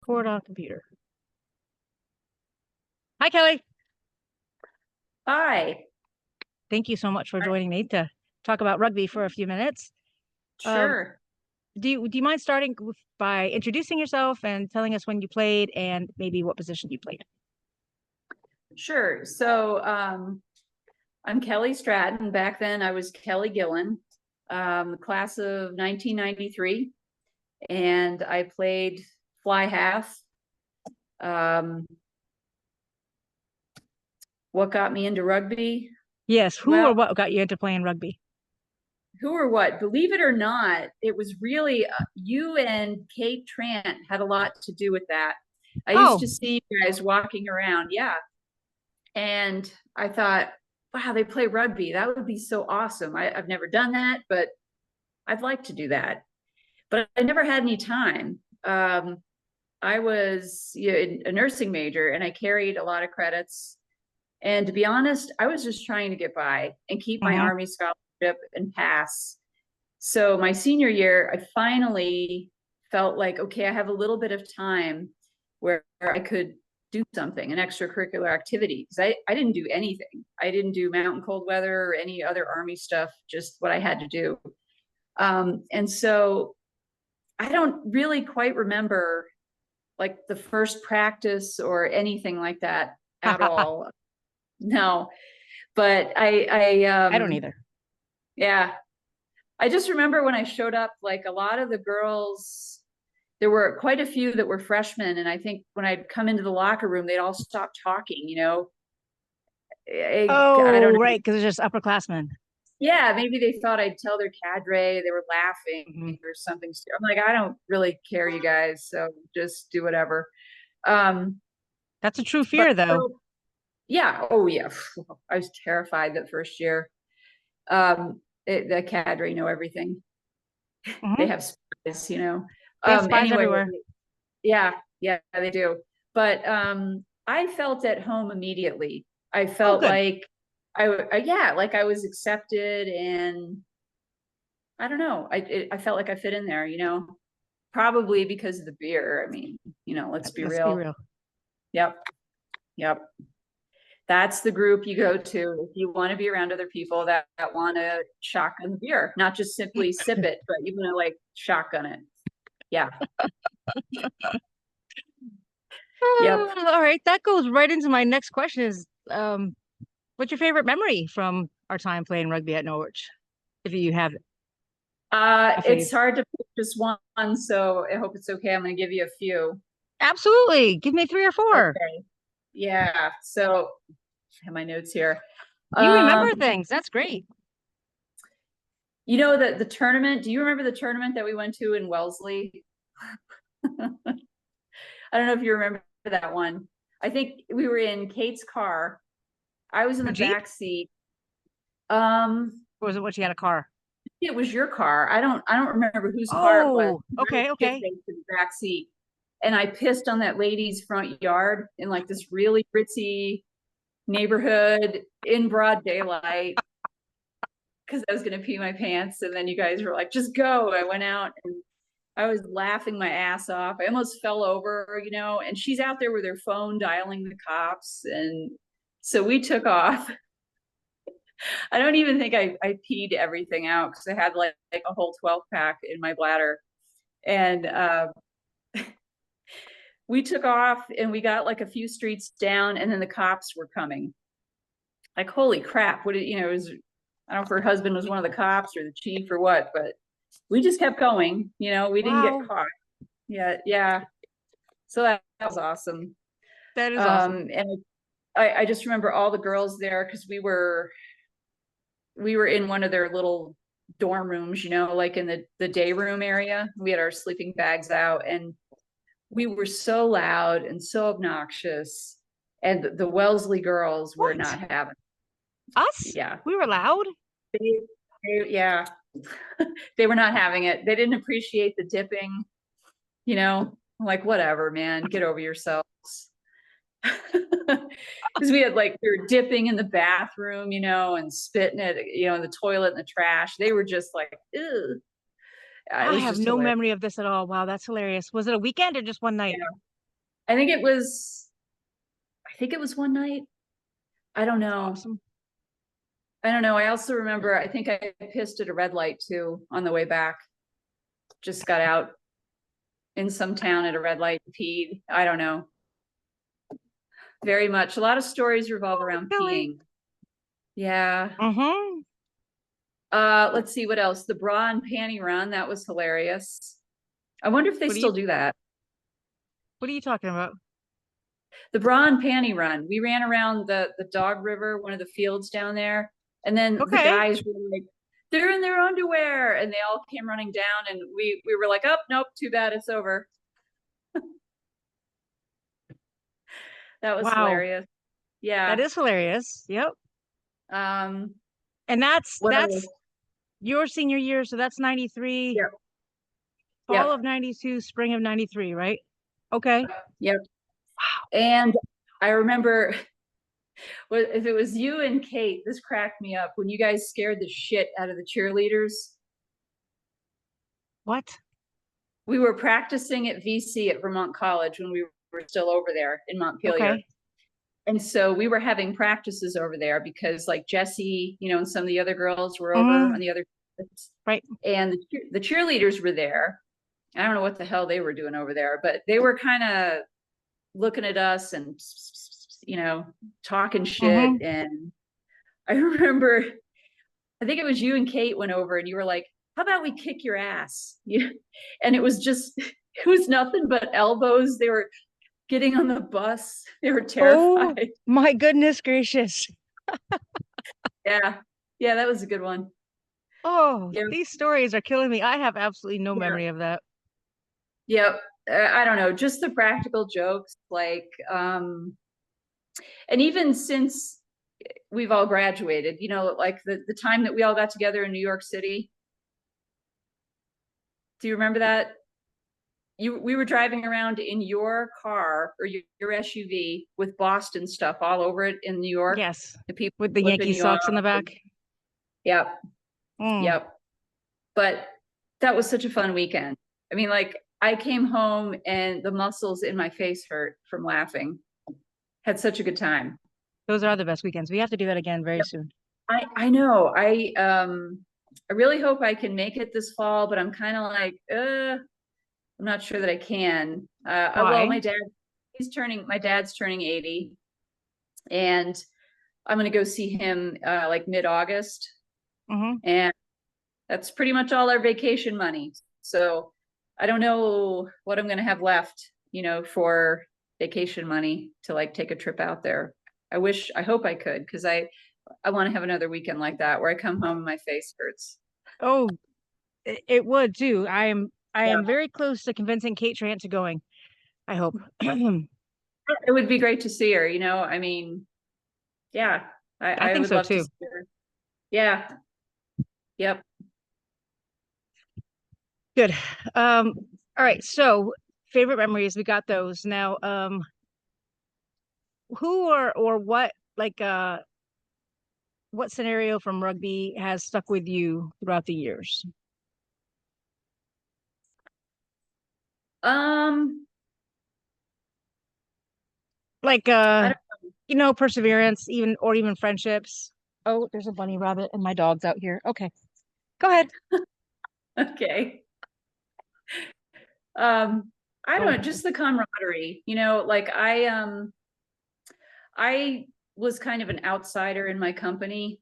Record on computer. Hi, Kelly. Hi, Thank you so much for joining me to talk about rugby for a few minutes. Um, sure, do you mind starting by introducing yourself and telling us when you played and maybe what position you played? sure. I'm Kelly Stratton. Back then, I was Kelly Gillen, class of 1993, and I played fly half. Um, what got me into rugby? Yes, who Well, or what got you into playing rugby? who or what? Believe it or not, it was really you and Kate Trant had a lot to do with that. I used Oh, to see you guys walking around, yeah, and I thought, wow, they play rugby. That would be so awesome. I've never done that, but I'd like to do that. But I never had any time. I was a nursing major and I carried a lot of credits. And to be honest, I was just trying to get by and keep my hmm. Army scholarship and pass. So my senior year, I finally felt like, okay, I have a little bit of time where I could do something, an extracurricular activity. Because I didn't do anything. I didn't do mountain cold weather or any other Army stuff, just what I had to do. And so I don't really quite remember like the first practice or anything like that at all. No, but I don't either. yeah, I just remember when I showed up, like a lot of the girls, there were quite a few that were freshmen. And I think when I'd come into the locker room, they'd all stop talking. I don't Oh, know. right, because it's just upperclassmen. Yeah, maybe they thought I'd tell their cadre they were laughing Hmm. or something. I'm like, I don't really care, you guys. So just do whatever. Um, That's a true but fear, though. so, yeah. Oh, yeah. I was terrified that first year. The cadre know everything. They Hmm. have spies. They have spies Anyway, everywhere. yeah, yeah, they do. But I felt at home immediately. I Oh, felt good. like yeah, like I was accepted, and I don't know. I felt like I fit in there. Probably because of the beer. I mean, let's be Let's be real. real. Yep, yep. That's the group you go to if you want to be around other people that want to shotgun the beer, not just simply sip it, but you want to like shotgun it. Yeah. Yep. All right, that goes right into my next question is what's your favorite memory from our time playing rugby at Norwich? If you have a fave. It's hard to pick just one, so I hope it's okay. I'm going to give you a few. Absolutely. Give me three or four. Okay. Yeah. So I have my notes here. You remember Um, things. That's great. the tournament. Do you remember the tournament that we went to in Wellesley? I don't know if you remember that one. I think we were in Kate's car. I was in Her the Jeep? back seat. Um, Or was it when she had a car? it was your car. I don't remember whose car it was. Oh, okay, I okay. in the back seat, and I pissed on that lady's front yard in like this really ritzy neighborhood in broad daylight because I was gonna pee my pants, and then you guys were like, "Just go." I went out and I was laughing my ass off. I almost fell over, and she's out there with her phone dialing the cops, and so we took off. I don't even think I peed everything out because I had like a whole 12 pack in my bladder. And we took off and we got like a few streets down, and then the cops were coming. Like, holy crap. It was, I don't know if her husband was one of the cops or the chief or what, but we just kept going. We didn't get Wow. caught. Yeah. Yeah. So that was awesome. That is awesome. And I just remember all the girls there because we were in one of their little dorm rooms, like in the day room area. We had our sleeping bags out, and we were so loud and so obnoxious. And the Wellesley girls were What? not having Us? Yeah. We were loud? Yeah. They were not having it. They didn't appreciate the dipping, like whatever, man, get over yourselves. Because we were dipping in the bathroom, and spitting it, in the toilet and the trash. They were just like, ew. It I was have just no hilarious. memory of this at all. Wow, that's hilarious. Was it a weekend or just one night? Yeah. I think it was, one night. I don't That's know. awesome. I don't know. I also remember, I think I pissed at a red light too on the way back. Just got out in some town at a red light, peed. I don't know. Very much. A lot of stories revolve around Kelly. peeing. Yeah. Mm-hmm. Let's see what else. The bra and panty run, that was hilarious. I wonder if they What are you still do that. what are you talking about? The bra and panty run. We ran around the Dog River, one of the fields down there, and then the Okay. guys were like, they're in their underwear, and they all came running down, and we were like, oh, nope, too bad, it's over. That was Wow. hilarious. That Yeah. is hilarious. Yep. Um, And that's what else? your senior year, so that's 93, Yep. fall Yep. of 92, spring of 93, right? Okay. Yep. And I remember if it was you and Kate, this cracked me up when you guys scared the shit out of the cheerleaders. What? We were practicing at VC at Vermont College when we were still over there in Montpelier. Okay. And so we were having practices over there because like Jessie, and some of the other girls were over Mm, on the other, right. and the cheerleaders were there. I don't know what the hell they were doing over there, but they were kind of looking at us and, talking shit. Mm-hmm. And I remember, I think it was you and Kate went over and you were like, how about we kick your ass? And it was just, it was nothing but elbows. They were getting on the bus. They were Oh terrified. my goodness gracious. Yeah. Yeah, that was a good one. Oh, Yeah. these stories are killing me. I have absolutely no Yeah. memory of that. Yep. I don't know, just the practical jokes, like, and even since we've all graduated, like the time that we all got together in New York City. Do you remember that? We were driving around in your car or your SUV with Boston stuff all over it in New York. Yes. The people With the flipping Yankee you off. socks in the back. Yep. Mm. Yep. But that was such a fun weekend. I mean, like I came home and the muscles in my face hurt from laughing. Had such a good time. Those are the best weekends. We have to do that again very Yep. soon. I know. I really hope I can make it this fall, but I'm kind of like, I'm not sure that I can. Well, Why? my dad's turning 80, and I'm gonna go see him like mid-August, Mm-hmm. and that's pretty much all our vacation money. So I don't know what I'm gonna have left, for vacation money to like take a trip out there. I hope I could, because I want to have another weekend like that where I come home and my face hurts. Oh, it would too. I Yeah, am very close to convincing Kate Trant to going. I hope. I it would be great to see her. I mean, yeah, I think would so love to too. see her. Yeah. Yep. Good. Um, all right. So favorite memories, we got those. Now, who or what what scenario from rugby has stuck with you throughout the years? Um, Like I perseverance, even friendships. Oh, there's a bunny rabbit and my dog's out here. Okay. Go ahead. don't. Okay. Um, I don't know, Oh. just the camaraderie. Like I was kind of an outsider in my company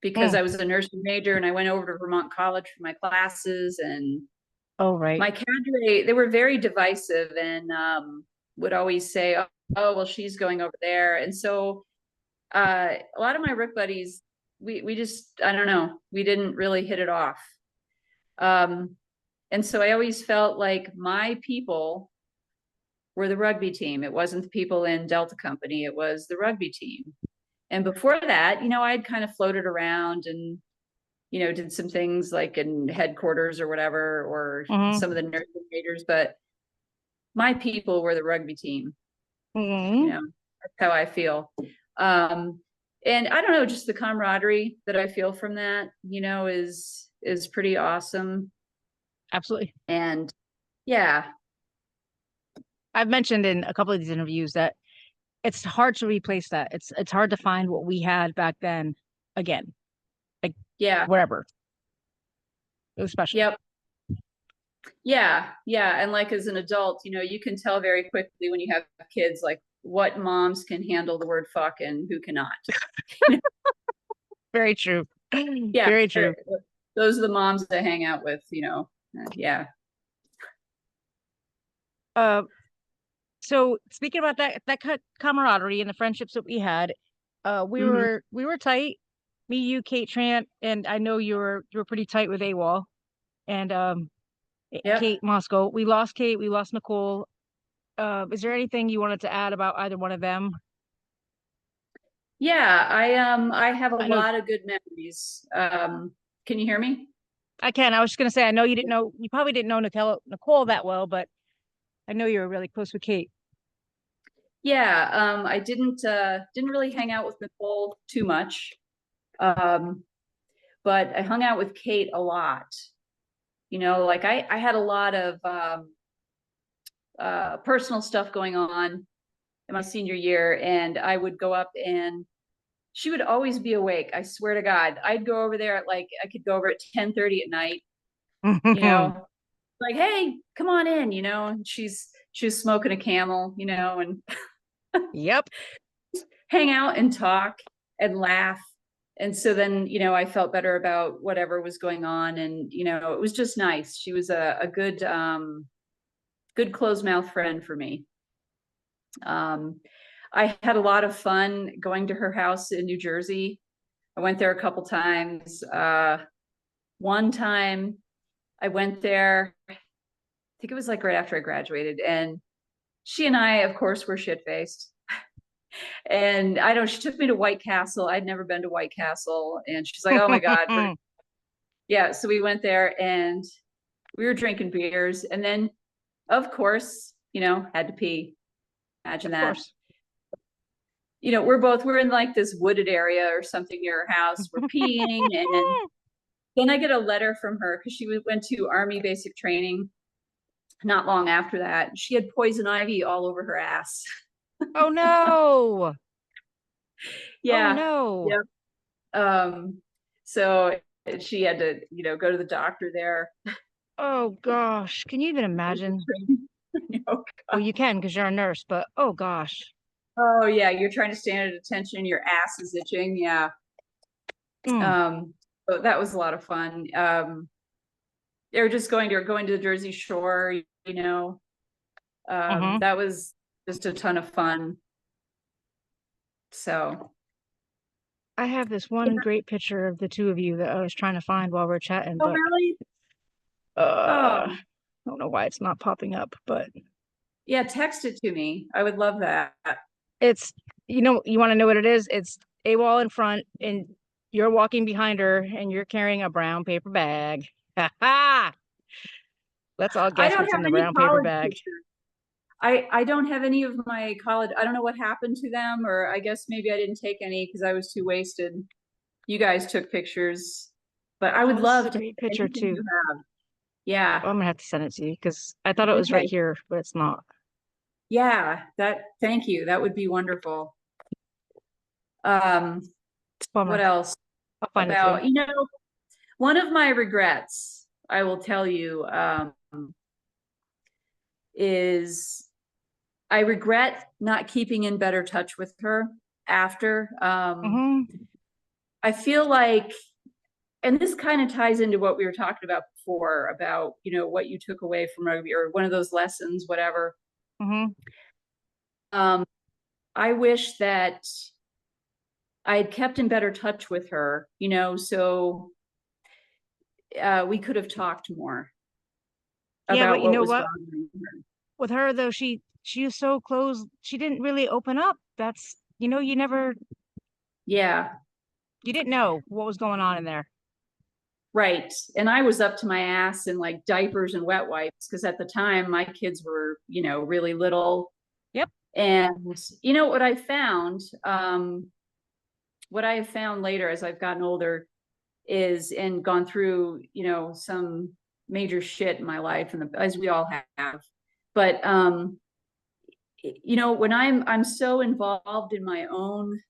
because Mm. I was a nursing major and I went over to Vermont College for my classes, and Oh, right. my cadre, they were very divisive and would always say, oh, well, she's going over there. And so a lot of my Rick buddies, we just, I don't know, we didn't really hit it off. And so I always felt like my people were the rugby team. It wasn't the people in Delta Company, it was the rugby team. And before that, I'd kind of floated around and, did some things like in headquarters or whatever, or Mm-hmm. some of the nursing majors, but my people were the rugby team. Mm-hmm. That's how I feel. And I don't know, just the camaraderie that I feel from that, is pretty awesome. Absolutely. And yeah, I've mentioned in a couple of these interviews that it's hard to replace that. It's hard to find what we had back then again, like Yeah. wherever. It was special. Yep. Yeah. Yeah. And like as an adult, you can tell very quickly when you have kids, like what moms can handle the word fuck and who cannot. Very true. Yeah. Very true. Those are the moms that hang out with, yeah. Uh, so speaking about that camaraderie and the friendships that we had, we Hmm. were tight. Me, you, Kate Trant, and I know you were pretty tight with AWOL and Yep. Kate Moscow. We lost Kate, we lost Nicole. Is there anything you wanted to add about either one of them? Yeah. I have a I know lot of good memories. Can you hear me? I can. I was just gonna say I know you probably didn't know Nicole that well, but I know you were really close with Kate. Yeah. I didn't really hang out with Nicole too much. Um, but I hung out with Kate a lot. Like I had a lot of personal stuff going on in my senior year, and I would go up and she would always be awake. I swear to God, I'd go over there at like I could go over at 10:30 at night, you know, like, hey, come on in, and she was smoking a camel, and Yep, hang out and talk and laugh. And so then, I felt better about whatever was going on. And, it was just nice. She was a good closed mouth friend for me. Um, I had a lot of fun going to her house in New Jersey. I went there a couple times. One time I went there, I think it was like right after I graduated, and she and I, of course, were shit faced. And I don't, she took me to White Castle. I'd never been to White Castle. And she's like, oh my God. Yeah. So we went there and we were drinking beers. And then, of course, had to pee. Imagine of that. course. We're in like this wooded area or something near her house. We're peeing. And then I get a letter from her because she went to Army basic training not long after that. She had poison ivy all over her ass. Oh no! Oh Yeah. no! Yep. So she had to, go to the doctor there. Oh gosh, can you even imagine? Oh, Well, God. you can because you're a nurse, but oh gosh. Oh yeah, you're trying to stand at attention, your ass is itching. Yeah. Mm, So that was a lot of fun. They were just going to the Jersey Shore, hmm. that was just a ton of fun. So I have this yeah. one great picture of the two of you that I was trying to find while we're chatting, Oh but really? I Oh don't know why it's not popping up, but yeah, text it to me. I would love that. it's you want to know what it is? It's a wall in front and you're walking behind her and you're carrying a brown paper bag. Ha ha! Let's all I guess don't what's have in the any brown paper college bag. pictures. I don't have any of my college. I don't know what happened to them, or I guess maybe I didn't take any because I was too wasted. You guys took pictures, but I Oh, would this is love a to great have picture anything too. you have. Yeah. I'm gonna have to send it to you because I thought it was right Okay. here, but it's not. Yeah. Thank you. That would be wonderful. Um, It's a bummer. what else I'll find it for you. about, one of my regrets, I will tell you, is I regret not keeping in better touch with her after. Hmm. I feel like, and this kind of ties into what we were talking about before about, what you took away from rugby or one of those lessons, whatever. Hmm. Um, I wish that I had kept in better touch with her, so we could have talked more Yeah, but about you what know was what? bothering her. With her though, she was so closed. She didn't really open up. That's Yeah, you didn't know what was going on in there. right. And I was up to my ass in like diapers and wet wipes because at the time my kids were, really little. Yep. And what I have found later as I've gotten older is and gone through, some major shit in my life, and as we all have. But you know, when I'm so involved in my own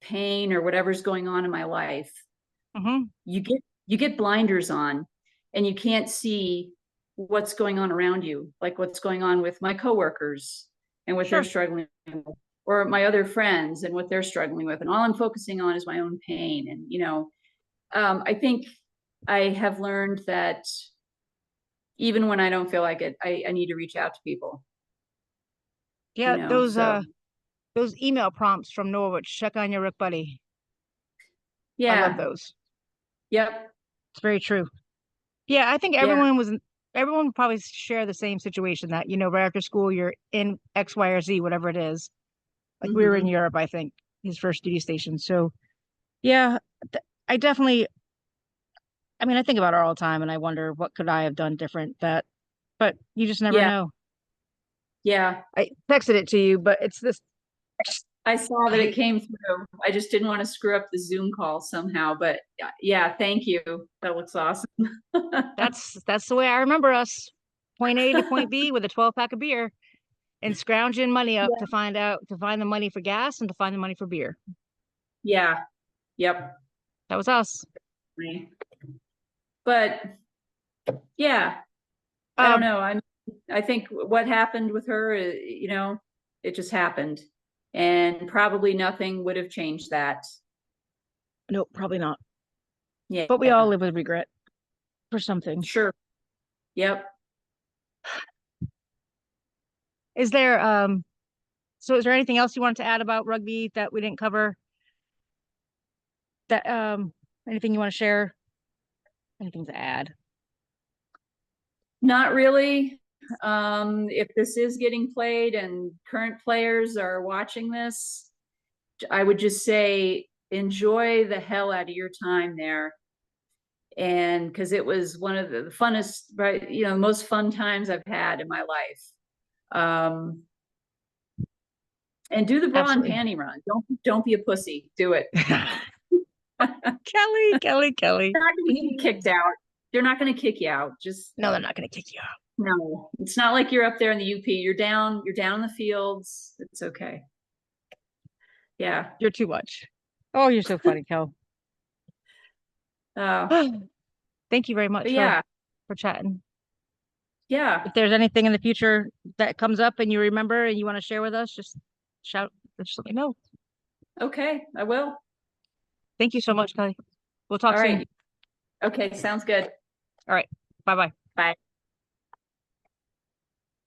pain or whatever's going on in my life, Mm-hmm. you get blinders on and you can't see what's going on around you, like what's going on with my coworkers and what they're Sure. struggling with, or my other friends and what they're struggling with. And all I'm focusing on is my own pain. And, you know, I think I have learned that even when I don't feel like it, I need to reach out to people, you Yeah, know, so those email prompts from Norwich, check on your Rick buddy. I love yeah. those. Yep. It's very true. Yeah, I think Yeah. everyone would probably share the same situation that, right after school you're in X, Y, or Z, whatever it is. Like we were in Hmm. Europe, I think, his first duty station. So yeah, I definitely, I mean, I think about it all the time and I wonder what could I have done different but you just never Yeah. know. Yeah. I texted it to you, but it's this, I saw that it I, came through. I just didn't want to screw up the Zoom call somehow, but yeah, thank you. That looks awesome. that's the way I remember us. Point A to point B with a 12 pack of beer and scrounging money up Yeah. to find the money for gas and to find the money for beer. Yeah. Yep. That was us. But yeah, I don't Um, know. I think what happened with her, you know, it just happened. And probably nothing would have changed that. no, probably not. Yeah. But we all live with regret for some things. Sure. Yep. Is there so is there anything else you wanted to add about rugby that we didn't cover? That anything you want to share? Anything to add? Not really. If this is getting played and current players are watching this, I would just say enjoy the hell out of your time there. And because it was one of the funnest, right, you know, most fun times I've had in my life. Um, and do the bra and Absolutely. panty run. Don't be a pussy. Do it. Kelly, Kelly, Kelly. You're not going to get kicked out. They're not going to kick you out. Just No, they're not going to kick you out. no. It's not like you're up there in the UP. You're down. You're down in the fields. It's okay. Yeah. You're too much. Oh, you're so funny, Kel. Uh, Thank you very but much yeah, for chatting. yeah. If there's anything in the future that comes up and you remember and you want to share with us, shout, just let me know. Okay, I will. Thank you so much, Kelly. We'll talk All soon. right. Okay, sounds good. All right. Bye bye. Bye.